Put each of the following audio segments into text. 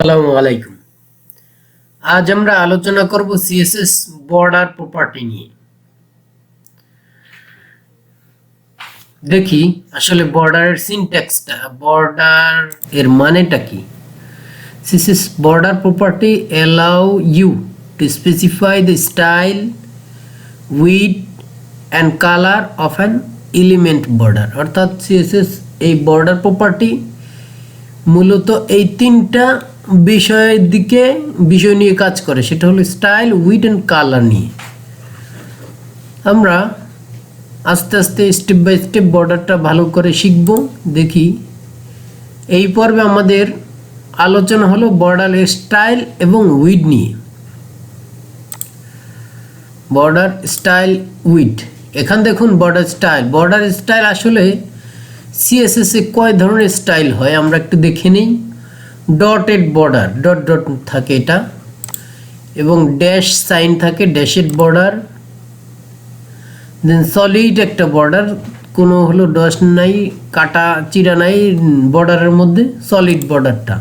আসসালামু আলাইকুম। আজ আমরা আলোচনা করব সিএসএস বর্ডার প্রপার্টি নিয়ে। দেখি আসলে বর্ডারের সিনট্যাক্সটা, বর্ডার এর মানেটা কি। CSS border property allow you to specify the style, width and color of an element border। অর্থাৎ সিএসএস এই বর্ডার প্রপার্টি মূলত এই তিনটা বিষয় নিয়ে কাজ করে, সেটা হলো স্টাইল, উইড অ্যান্ড কালার নিয়ে। আমরা আস্তে আস্তে স্টেপ বাই স্টেপ বর্ডারটা ভালো করে শিখব। দেখি এই পর্বে আমাদের আলোচনা হলো বর্ডারের স্টাইল এবং উইড নিয়ে। বর্ডার স্টাইল উইড, এখান দেখুন বর্ডার স্টাইল আসলে সিএসএস এ কয় ধরনের স্টাইল হয় আমরা একটু দেখে নিই। ডটেড বর্ডার, ডট ডট থাকে এটা, এবং ড্যাশ সাইন থাকে, ড্যাশেড বর্ডার। দেন সলিড একটা বর্ডার, কোনো হলো ডট নাই, কাটা চিরা নাই বর্ডারের মধ্যে, সলিড বর্ডারটা।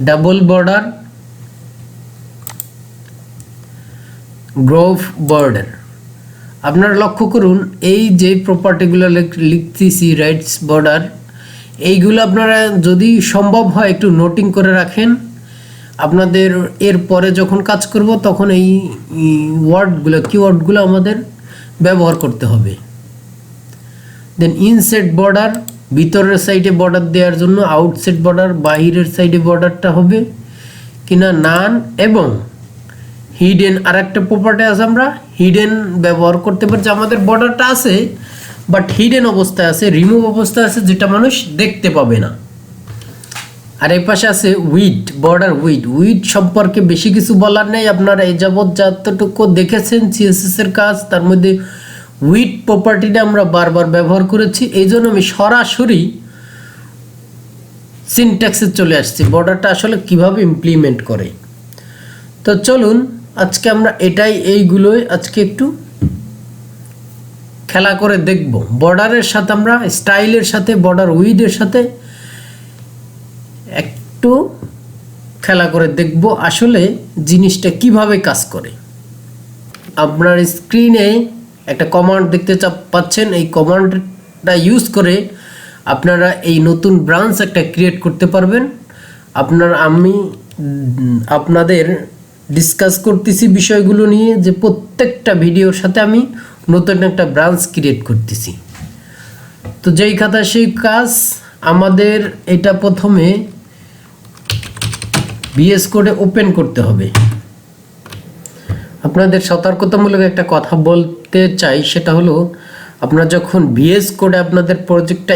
Double border, Grove border. আপনারা লক্ষ্য করুন এই যে প্রপার্টিগুলো লিখতেছি, রাইটস বর্ডার, এইগুলো আপনারা যদি সম্ভব হয় একটু নোটিং করে রাখেন। আপনাদের এর পরে যখন কাজ করব তখন এই কিওয়ার্ডগুলো আমাদের ব্যবহার করতে হবে। দেন ইনসাইড বর্ডার, ভিতরের সাইডে বর্ডার দেওয়ার জন্য। আউটসাইড বর্ডার, বাহিরের সাইডে বর্ডারটা হবে কিনা, নান। এবং হিডেন, আর একটা প্রপার্টি আছে, আমরা হিডেন ব্যবহার করতে পারি, যে আমাদের বর্ডারটা আছে বাট হিডেন অবস্থায় আছে, রিমুভ অবস্থায় আছে, যেটা মানুষ দেখতে পাবে না। আর এই পাশে আছে উইড, বর্ডার উইড সম্পর্কে বেশি কিছু বলার নেই। আপনারা এই যাবৎ যতটুকু দেখেছেন সিএসএস এর কাজ, তার মধ্যে উইড প্রপার্টিটা আমরা বারবার ব্যবহার করেছি। এই জন্য আমি সরাসরি সিনট্যাক্সে চলে আসছি, বর্ডারটা আসলে কিভাবে ইমপ্লিমেন্ট করে। তো চলুন আজকে আমরা এইগুলোই আজকে একটু খেলা করে দেখব। বর্ডারের সাথে আমরা স্টাইলের সাথে, বর্ডার উইডের সাথে একটু খেলা করে দেখব আসলে জিনিসটা কিভাবে কাজ করে। আপনার স্ক্রিনে একটা কমান্ড দেখতে পাচ্ছেন, এই কমান্ডটা ইউজ করে আপনারা এই নতুন ব্রাঞ্চ একটা ক্রিয়েট করতে পারবেন। আমি আপনাদের ডিসকাস করতেছি বিষয়গুলো নিয়ে, যে প্রত্যেকটা ভিডিওর সাথে আমি নতুন একটা ব্রাঞ্চ ক্রিয়েট করতেছি। তো যেই খাতা সেই কাজ। আমাদের এটা প্রথমে ভিএস কোডে ওপেন করতে হবে। আপনাদের সতর্কতামূলক একটা কথা বলতে চাই, সেটা হলো আপনারা যখন ভিএস কোডে আপনাদের প্রজেক্টটা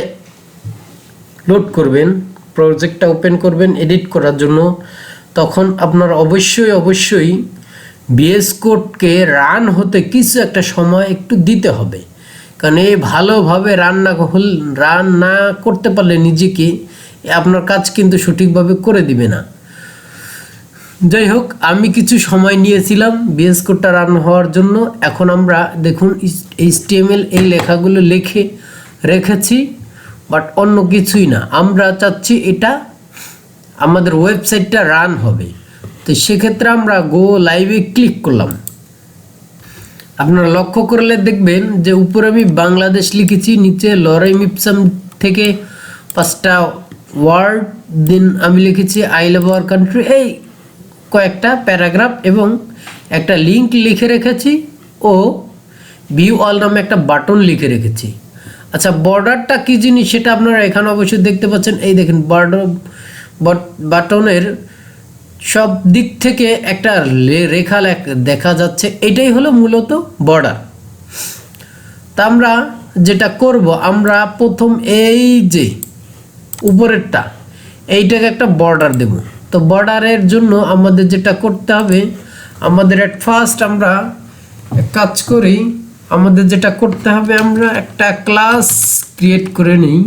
লোড করবেন, প্রজেক্টটা ওপেন করবেন এডিট করার জন্য, তখন আপনার অবশ্যই ভিএস কোডকে রান হতে কিছু একটা সময় একটু দিতে হবে। কারণ এই ভালোভাবে রান না করতে পারলে নিজেকে আপনার কাজ কিন্তু সঠিকভাবে করে দিবে না। যাই হোক, আমি কিছু সময় নিয়েছিলাম ভিএস কোডটা রান হওয়ার জন্য। এখন আমরা দেখুন HTML এই লেখাগুলো লিখে রেখেছি, বাট অন্য কিছুই না। আমরা চাচ্ছি এটা আমাদের ওয়েবসাইটটা রান হবে। তো সেক্ষেত্রে আমরা গো লাইভে ক্লিক করলাম। আপনারা লক্ষ্য করলে দেখবেন যে উপরে আমি বাংলাদেশ লিখেছি, নিচে লরেম ইপসাম থেকে 5টা ওয়ার্ড, দেন আমি লিখেছি আই লাভ আওয়ার কান্ট্রি, এই কয়েকটা প্যারাগ্রাফ, এবং একটা লিঙ্ক লিখে রেখেছি, ও ভিউ অল নামে একটা বাটন লিখে রেখেছি। আচ্ছা, বর্ডারটা কি জিনিস সেটা আপনারা এখানে অবশ্যই দেখতে পাচ্ছেন। এই দেখেন বাটনের সব দিক থেকে একটা রেখা দেখা যাচ্ছে, এটাই হলো মূলত বর্ডার। তা আমরা যেটা করব, আমরা প্রথম এই যে উপরেরটা, এইটাকে একটা বর্ডার দেব। তো বর্ডারের জন্য আমাদের যেটা করতে হবে, আমাদের এট ফার্স্ট আমরা কাজ করি, আমাদের যেটা করতে হবে, আমরা একটা ক্লাস ক্রিয়েট করে নিই,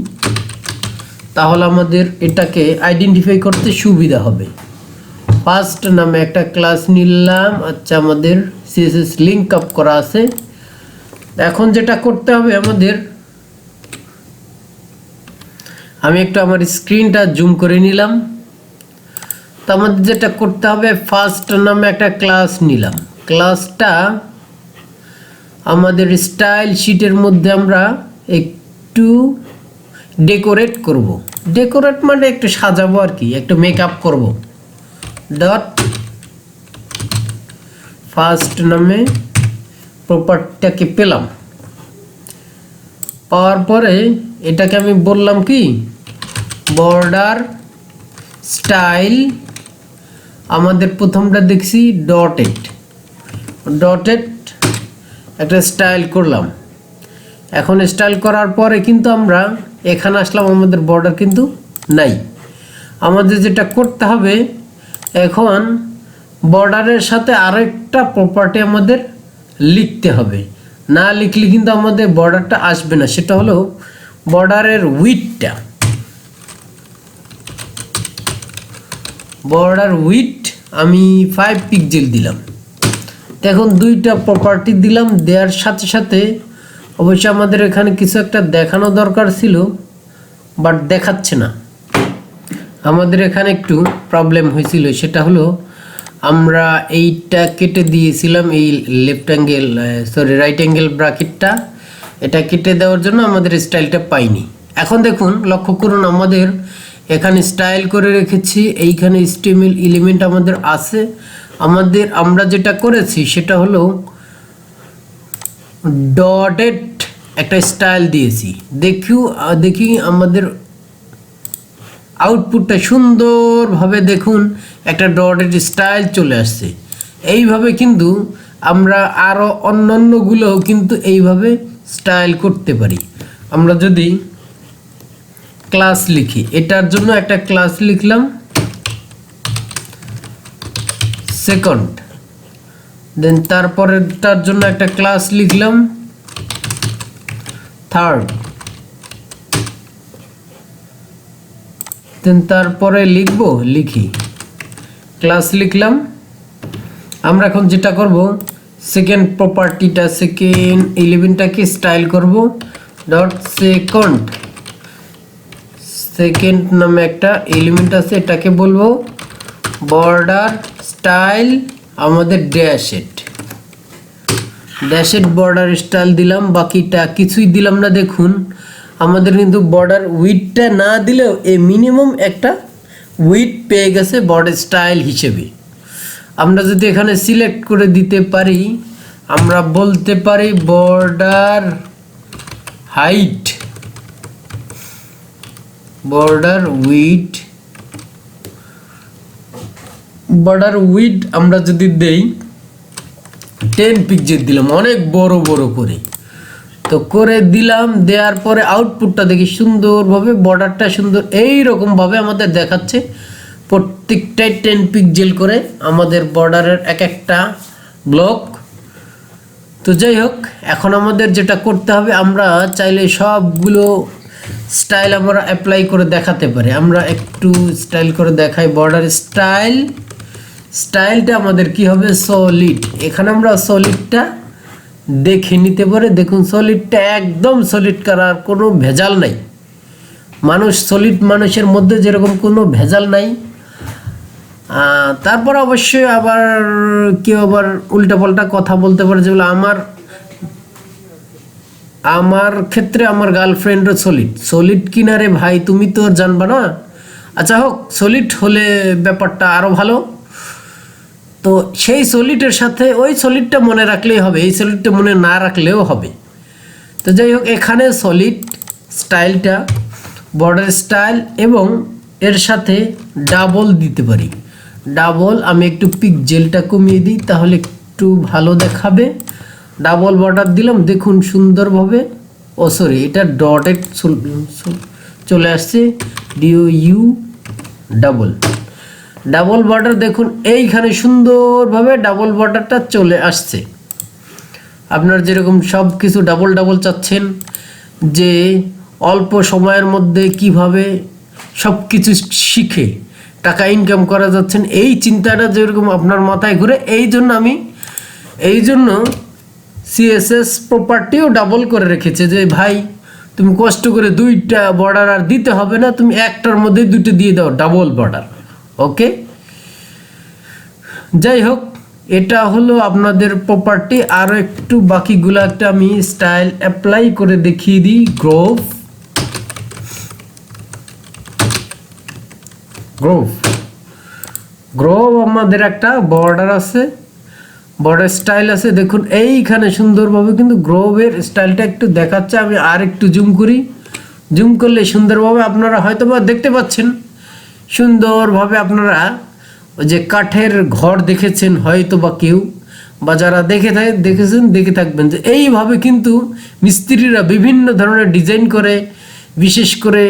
তাহলে আমাদের এটাকে আইডেন্টিফাই করতে সুবিধা হবে। ফার্স্ট নামে একটা ক্লাস নিলাম। আচ্ছা, আমাদের সিএসএস লিঙ্ক আপ করা আছে। এখন যেটা করতে হবে আমাদের, আমি একটু আমার স্ক্রিনটা জুম করে নিলাম। তো আমাদের যেটা করতে হবে, ফার্স্ট নামে একটা ক্লাস নিলাম। ক্লাসটা আমাদের স্টাইল শিটের মধ্যে আমরা একটু ডেকোরেট করব। ডেকোরেট মানে একটু সাজাবো আর কি, একটু মেকআপ করব। ডট ফার্স্ট নামে প্রপার্টিটাকে পেলাম, পাওয়ার পরে এটাকে আমি বললাম কি বর্ডার স্টাইল। আমাদের প্রথমটা দেখছি ডটেড, ডটেড একটা স্টাইল করলাম। এখন স্টাইল করার পরে কিন্তু আমরা এখানে আসলাম, আমাদের বর্ডার কিন্তু নাই। আমাদের যেটা করতে হবে এখন বর্ডারের সাথে আরেকটা প্রপার্টি আমাদের লিখতে হবে, না লিখলে কিন্তু আমাদের বর্ডারটা আসবে না। সেটা হলো বর্ডারের উইডথটা। বর্ডার উইডথ আমি 5 পিক্সেল দিলাম। এখন দুইটা প্রপার্টি দিলাম, দেওয়ার সাথে সাথে অবশ্যই আমাদের এখানে কিছু একটা দেখানো দরকার ছিল, বাট দেখাচ্ছে না। আমাদের এখানে একটু প্রবলেম হয়েছিল, সেটা হলো আমরা এইটা কেটে দিয়েছিলাম, এই রাইট অ্যাঙ্গেল ব্র্যাকেটটা, এটা কেটে দেওয়ার জন্য আমাদের স্টাইলটা পাইনি। এখন দেখুন, লক্ষ্য করুন, আমাদের এখানে স্টাইল করে রেখেছি, এইখানে স্টেমিল এলিমেন্ট আমাদের আছে। আমরা যেটা করেছি সেটা হলো ডটেড একটা স্টাইল দিয়েছি। দেখি আমাদের আউটপুটটা সুন্দরভাবে দেখুন, একটা ডটেড স্টাইল চলে আসছে। এইভাবে কিন্তু আমরা আরও অন্যান্যগুলোও কিন্তু এইভাবে স্টাইল করতে পারি। আমরা যদি ক্লাস লিখি, এটার জন্য একটা ক্লাস লিখলাম সেকেন্ড, দেন তারপরেরটার জন্য একটা ক্লাস লিখলাম থার্ড, দেন তারপরে লিখি ক্লাস লিখলাম। আমরা এখন যেটা করব, সেকেন্ড প্রপার্টিটা, সেকেন্ড এলিমেন্টটাকে স্টাইল করব। ডট সেকেন্ড নামে একটা এলিমেন্ট আছে, এটাকে বলবো বর্ডার স্টাইল। আমাদের ড্যাশেড বর্ডার স্টাইল দিলাম, বাকিটা কিছুই দিলাম না। দেখুন আমাদের কিন্তু বর্ডার উইডথটা না দিলেও এই মিনিমাম একটা উইডথ পেয়ে গেছে বর্ডার স্টাইল হিসেবে। আমরা যদি এখানে সিলেক্ট করে দিতে পারি, আমরা বলতে পারি বর্ডার হাইট, বর্ডার উইডথ আমরা যদি দেই 10 পিক্সেল দিলাম, অনেক বড় করে তো করে দিলাম। দেওয়ার পরে আউটপুটটা দেখি সুন্দরভাবে, বর্ডারটা সুন্দর এইরকমভাবে আমাদের দেখাচ্ছে। প্রত্যেকটাই 10 পিক্সেল করে আমাদের বর্ডারের এক একটা ব্লক। তো যাই হোক, এখন আমাদের যেটা করতে হবে, আমরা চাইলে সবগুলো স্টাইল আমরা অ্যাপ্লাই করে দেখাতে পারি। আমরা একটু স্টাইল করে দেখাই। বর্ডার স্টাইলটা আমাদের কি হবে, সলিড। এখানে আমরা সলিডটা দেখে নিতে পারি। দেখুন সলিডটা একদম সলিড করার কোনো ভেজাল নাই। মানুষের মধ্যে যেরকম কোনো ভেজাল নাই। তারপর অবশ্যই আবার কেউ আবার উল্টাপাল্টা কথা বলতে পারে, যেগুলো আমার ক্ষেত্রে আমার গার্লফ্রেন্ডও সলিড কিনা রে ভাই, তুমি তো জানবা না। আচ্ছা হোক, সলিড হলে ব্যাপারটা আরও ভালো। তো সেই সলিডের সাথে ওই সলিডটা মনে রাখলেই হবে, এই সলিডটা মনে না রাখলেও হবে। তো যাই হোক, এখানে সলিড স্টাইলটা বর্ডার স্টাইল এবং এর সাথে ডাবল দিতে পারি। ডাবল আমি একটু পিক্সেলটা কমিয়ে দিই, তাহলে একটু ভালো দেখাবে। ডাবল বর্ডার দিলাম, দেখুন সুন্দরভাবে। এটা ডটেড চলে আসছে, DOU ডাবল বর্ডার। দেখুন এইখানে সুন্দরভাবে ডাবল বর্ডারটা চলে আসছে। আপনার যেরকম সব কিছু ডাবল চাচ্ছেন, যে অল্প সময়ের মধ্যে কিভাবে সব কিছু শিখে টাকা ইনকাম করা যাচ্ছেন, এই চিন্তাটা যেরকম আপনার মাথায় ঘুরে, এই জন্য CSS প্রপার্টিও ডাবল করে রেখেছে, যে ভাই তুমি কষ্ট করে দুইটা বর্ডার আর দিতে হবে না, তুমি একটার মধ্যে দুটো দিয়ে দাও ডাবল বর্ডার। ওকে, যাই হোক, এটা হলো আপনাদের প্রপার্টি। আরও একটু বাকিগুলো একটা আমি স্টাইল অ্যাপ্লাই করে দেখিয়ে দিই। গ্রোভ গ্রোভ গ্রোভ আমাদের একটা বর্ডার আছে, বর্ডার স্টাইল আছে। দেখুন এইখানে সুন্দরভাবে কিন্তু গ্রোভের স্টাইলটা একটু দেখাচ্ছে। আমি আর একটু জুম করি, জুম করলে সুন্দরভাবে আপনারা হয়তো বা দেখতে পাচ্ছেন। সুন্দরভাবে আপনারা ওই যে কাঠের ঘর দেখেছেন হয়তো বা কেউ, বা যারা দেখেছেন দেখে থাকবেন যে এইভাবে কিন্তু মিস্ত্রিরা বিভিন্ন ধরনের ডিজাইন করে, বিশেষ করে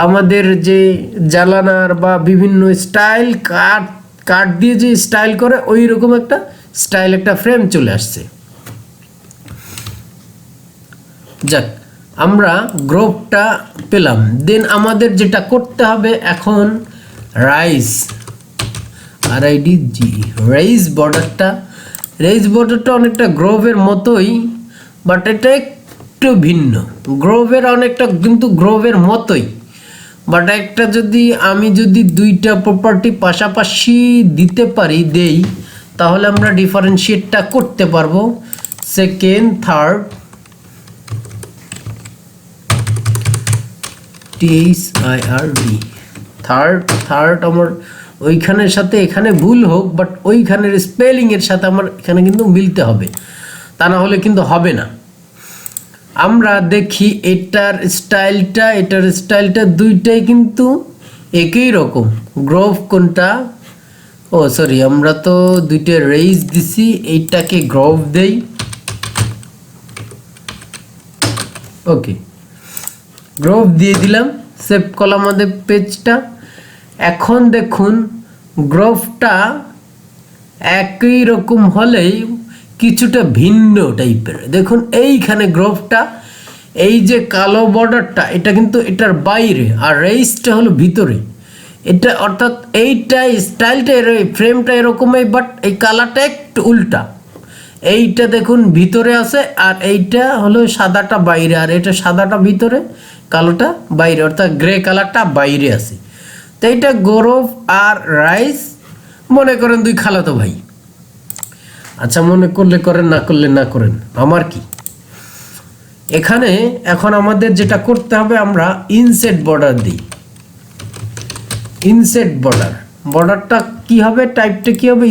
আমাদের যে জানালার বা বিভিন্ন স্টাইল কাঠ দিয়ে যে স্টাইল করে ওই রকম একটা স্টাইল, একটা ফ্রেম চলে আসছে। যাক, আমরা গ্রোভটা পেলাম। দেন আমাদের যেটা করতে হবে এখন রাইজ বর্ডারটা অনেকটা গ্রোভের মতোই, বাট এটা একটু ভিন্ন। গ্রোভের অনেকটা কিন্তু গ্রোভের মতোই, বাট একটা আমি যদি দুইটা প্রপার্টি পাশাপাশি দিতে পারি তাহলে আমরা ডিফারেন্সিয়েটটা করতে পারবো। সেকেন্ড, থার্ড, THIRD, থার্ড আমার ওইখানের সাথে এখানে ভুল হোক, বাট ওইখানের স্পেলিংয়ের সাথে আমার এখানে কিন্তু মিলতে হবে, তা না হলে কিন্তু হবে না। আমরা দেখি এটার স্টাইলটা দুইটাই কিন্তু একই রকম। গ্রোভ কোনটা? ও সরি, আমরা তো দুইটা রেইজ দিছি, এইটাকে গ্রোভ দেই। ওকে, গ্রোভ দিয়ে দিলাম, সেভ করলাম আমাদের পেজটা। এখন দেখুন গ্রোভটা একই রকম হলেই কিছুটা ভিন্ন টাইপের। দেখুন এইখানে গ্রোভটা, এই যে কালো বর্ডারটা এটা কিন্তু এটার বাইরে, আর রেইজটা হলো ভিতরে। এটা অর্থাৎ এইটা স্টাইলটা ফ্রেমটা এরকমই, বাট এই কালারটা একটু উল্টা। এইটা দেখুন ভিতরে আছে, আর এইটা হলো সাদাটা বাইরে, আর এটা সাদাটা ভিতরে, কালোটা বাইরে, অর্থাৎ গ্রে কালারটা বাইরে আছে। তো এইটা গ্রোভ আর রাইজ মনে করেন দুই খালাতো ভাই। আচ্ছা, মনে করলে করেন, না করলে না করেন, আমার কি। এখানে এখন আমাদের যেটা করতে হবে, আমরা ইনসেট বর্ডার দিই। ইনসেট বর্ডারটা কি হবে, টাইপটা কি হবে,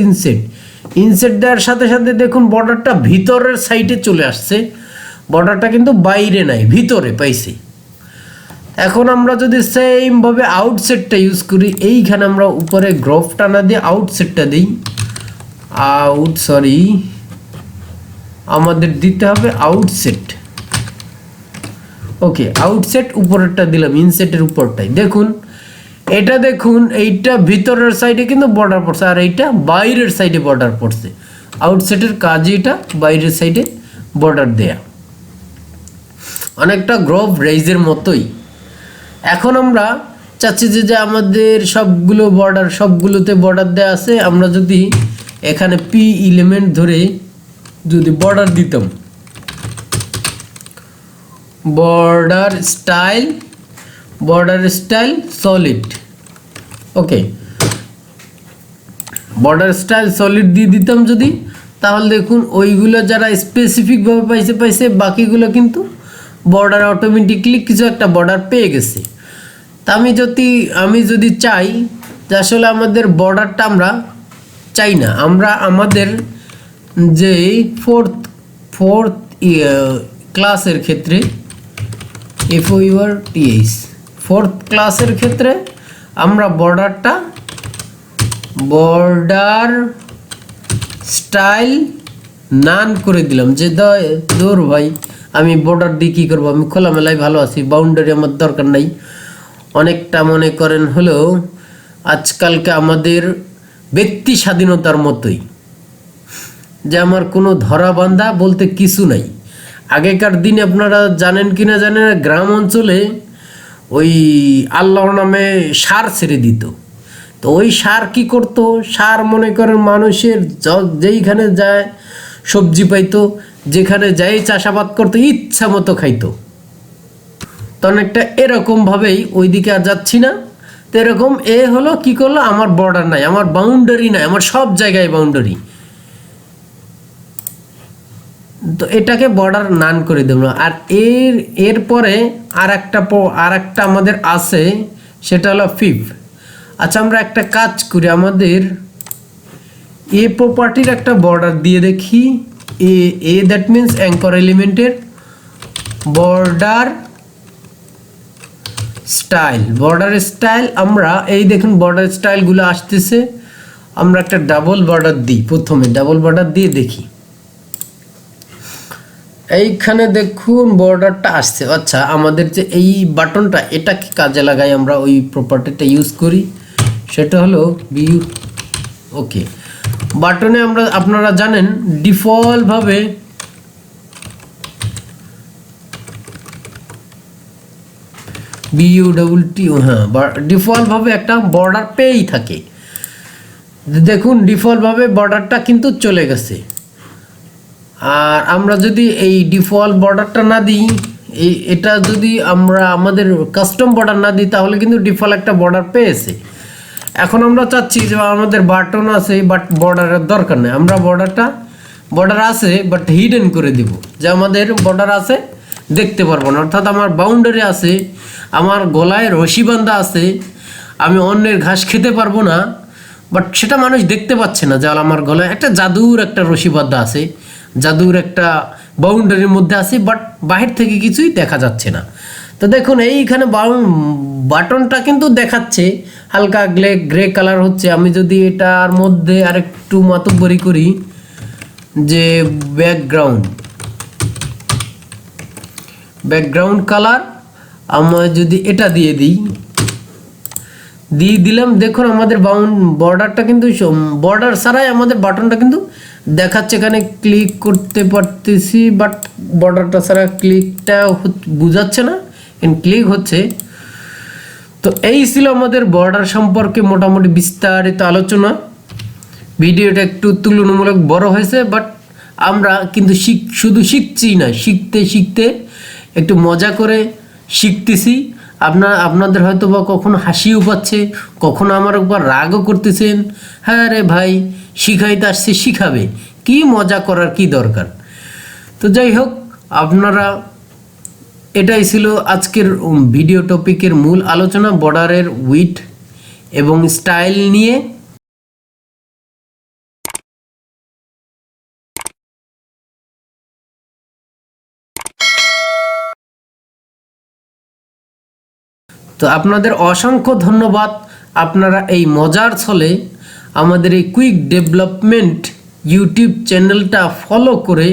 ইনসেট দেওয়ার সাথে সাথে দেখুন বর্ডারটা ভিতরের সাইডে চলে আসছে। বর্ডারটা কিন্তু বাইরে নাই, ভিতরে পাইছি। এখন আমরা যদি সেম ভাবে আউটসেটটা ইউজ করি, এইখানে আমরা উপরে গ্রোভটা না দিয়ে আউটসেটটা দিই। আমাদের দিতে হবে আউটসেট। ওকে, আউটসেট উপরেরটা দিলাম, ইনসেটের উপরটাই। দেখুন এটা, দেখুন এইটা ভিতরের সাইডে কিন্তু বর্ডার পড়ছে, আর এইটা বাইরের সাইডে বর্ডার পড়ছে। আউটসেটের কাজই এটা বাইরের সাইডে বর্ডার দেয়া, অনেকটা গ্রোভ রেইজের মতোই। এখন আমরা চাচ্ছি যে আমাদের সবগুলোতে বর্ডার দেওয়া আছে। আমরা যদি এখানে P11 ধরে যদি বর্ডার দিতাম, বর্ডার স্টাইল সলিড। ওকে, বর্ডার স্টাইল সলিড দিয়ে দিতাম যদি, তাহলে দেখুন ওইগুলো যারা স্পেসিফিকভাবে পাইছে, বাকিগুলো কিন্তু বর্ডার অটোমেটিকলি কিছু একটা বর্ডার পেয়ে গেছে। তা আমি যদি চাই যে আসলে আমাদের বর্ডারটা আমরা চাই না, আমরা আমাদের যে ফোর্থ ক্লাসের ক্ষেত্রে ফোর্থ ক্লাসের ক্ষেত্রে আমরা বর্ডার স্টাইল নান করে দিলাম। যে দূর ভাই, আমি বর্ডার দিয়ে কী করবো, আমি খোলামেলায় ভালো আছি, বাউন্ডারি আমার দরকার নাই। অনেকটা মনে করেন হলো আজকালকে আমাদের ব্যক্তি স্বাধীনতার মতোই, যে আমার কোনো ধরা বান্ধা বলতে কিছু নাই। আগেকার দিনে আপনারা জানেন কি না জানেন, গ্রাম অঞ্চলে ওই আল্লাহর নামে সার ছেড়ে দিত। তো ওই সার কি করতো, সার মনে করেন মানুষের যেইখানে যায় সবজি পাইতো, যেখানে যাই চাষাবাদ করতো ইচ্ছা মতো খাইতো। তো অনেকটা এরকমভাবেই ওইদিকে আর যাচ্ছি না, তো এরকম এ হলো কি করলো, আমার বর্ডার নাই, আমার বাউন্ডারি নাই, আমার সব জায়গায় বাউন্ডারি, তো এটাকে বর্ডার নান করে দেবো। আর এরপরে আর একটা আমাদের আছে, সেটা হলো ফিভ। আচ্ছা আমরা একটা কাজ করি, আমাদের এ প্রপার্টির একটা বর্ডার দিয়ে দেখি। এ দ্যাট মিনস অ্যাঙ্কর এলিমেন্টের বর্ডার স্টাইল আমরা এই দেখুন বর্ডার স্টাইলগুলো আসতেছে, আমরা একটা ডাবল বর্ডার দিই, প্রথমে ডাবল বর্ডার দিয়ে দেখি। এইখানে দেখুন বর্ডারটা আসছে। আচ্ছা আমাদের যে এই বাটনটা, এটা কি কাজে লাগাই, আমরা ওই প্রপার্টিটা ইউজ করি, সেটা হলো ভিউ। ওকে, বাটনে আমরা আপনারা জানেন ডিফল্টভাবে বিইউডব্লিউটি, হ্যাঁ, ডিফল্টভাবে একটা বর্ডার পেয়েই থাকে। দেখুন ডিফল্টভাবে বর্ডারটা কিন্তু চলে গেছে। আর আমরা যদি এই ডিফল্ট বর্ডারটা না দিই, এটা যদি আমরা আমাদের কাস্টম বর্ডার না দিই, তাহলে কিন্তু ডিফল্ট একটা বর্ডার পেয়েছে। এখন আমরা চাচ্ছি যে আমাদের বাটন আছে, বাট বর্ডারের দরকার নেই, আমরা বর্ডার আছে বাট হিডেন করে দিব, যে আমাদের বর্ডার আছে দেখতে পারবো না। অর্থাৎ আমার বাউন্ডারি আছে, আমার গলায় রশি বাঁধা আছে, আমি অন্যের ঘাস খেতে পারবো না, বাট সেটা মানুষ দেখতে পাচ্ছে না যে আমার গলায় একটা জাদুর একটা রশি বাঁধা আছে, জাদুর একটা বাউন্ডারির মধ্যে আছে, বাট বাহির থেকে কিছুই দেখা যাচ্ছে না। তো দেখুন এইখানে বাটনটা কিন্তু দেখাচ্ছে হালকা গ্রে কালার হচ্ছে। আমি যদি এটার মধ্যে আরেকটু মাতব্বরি করি, যে ব্যাকগ্রাউন্ড কালার আমরা যদি এটা দিয়ে দিলাম, দেখুন আমাদের বর্ডারটা কিন্তু বর্ডার ছাড়াই আমাদের বাটনটা কিন্তু দেখাচ্ছে। এখানে ক্লিক করতে পারতেছি, বাট বর্ডারটা ছাড়া ক্লিকটা বুঝাচ্ছে না, ক্লিক হচ্ছে। তো এই ছিল আমাদের বর্ডার সম্পর্কে মোটামুটি বিস্তারিত আলোচনা। ভিডিওটা একটু তুলনামূলক বড় হয়েছে, বাট আমরা কিন্তু শুধু শিখছি না, শিখতে একটু মজা করে শিখতেছি। আপনাদের হয়তো বা কখনো হাসিও পাচ্ছে, কখনো আমার উপর রাগও করতেছেন, হ্যাঁ রে ভাই শিখাইতে আসছে, শিখাবে কি, মজা করার কি দরকার। তো যাই হোক, আপনারা, এটাই ছিল আজকের ভিডিও টপিকের মূল আলোচনা, বর্ডারের উইডথ এবং স্টাইল নিয়ে। তো আপনাদের অসংখ্য ধন্যবাদ। আপনারা এই মজার ছলে আমাদের এই কুইক ডেভেলপমেন্ট ইউটিউব চ্যানেলটা ফলো করে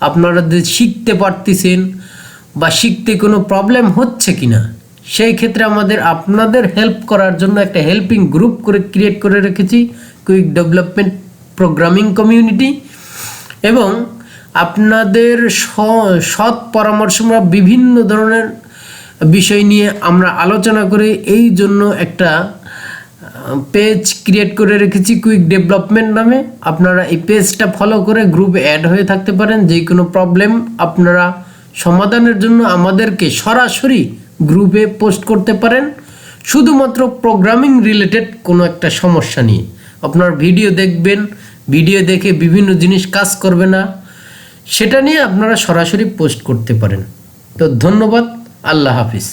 আপনারা যে শিখতে পারতেছেন বা শিখতে কোনো প্রবলেম হচ্ছে কিনা, সেই ক্ষেত্রে আপনাদের হেল্প করার জন্য একটা হেল্পিং গ্রুপ ক্রিয়েট করে রেখেছি, কুইক ডেভেলপমেন্ট প্রোগ্রামিং কমিউনিটি। এবং আপনাদের সৎ পরামর্শ, আমরা বিভিন্ন ধরনের বিষয় নিয়ে আমরা আলোচনা করে এই জন্য একটা পেজ ক্রিয়েট করে রেখেছি কুইক ডেভেলপমেন্ট নামে। আপনারা এই পেজটা ফলো করে গ্রুপে অ্যাড হয়ে থাকতে পারেন। যে কোনো প্রবলেম আপনারা সমাধানের জন্য আমাদেরকে সরাসরি গ্রুপে পোস্ট করতে পারেন, শুধুমাত্র প্রোগ্রামিং রিলেটেড কোনো একটা সমস্যা নিয়ে। আপনার ভিডিও দেখবেন, ভিডিও দেখে বিভিন্ন জিনিস কাজ করবে না, সেটা নিয়ে আপনারা সরাসরি পোস্ট করতে পারেন। তো ধন্যবাদ, আল্লাহ হাফিজ।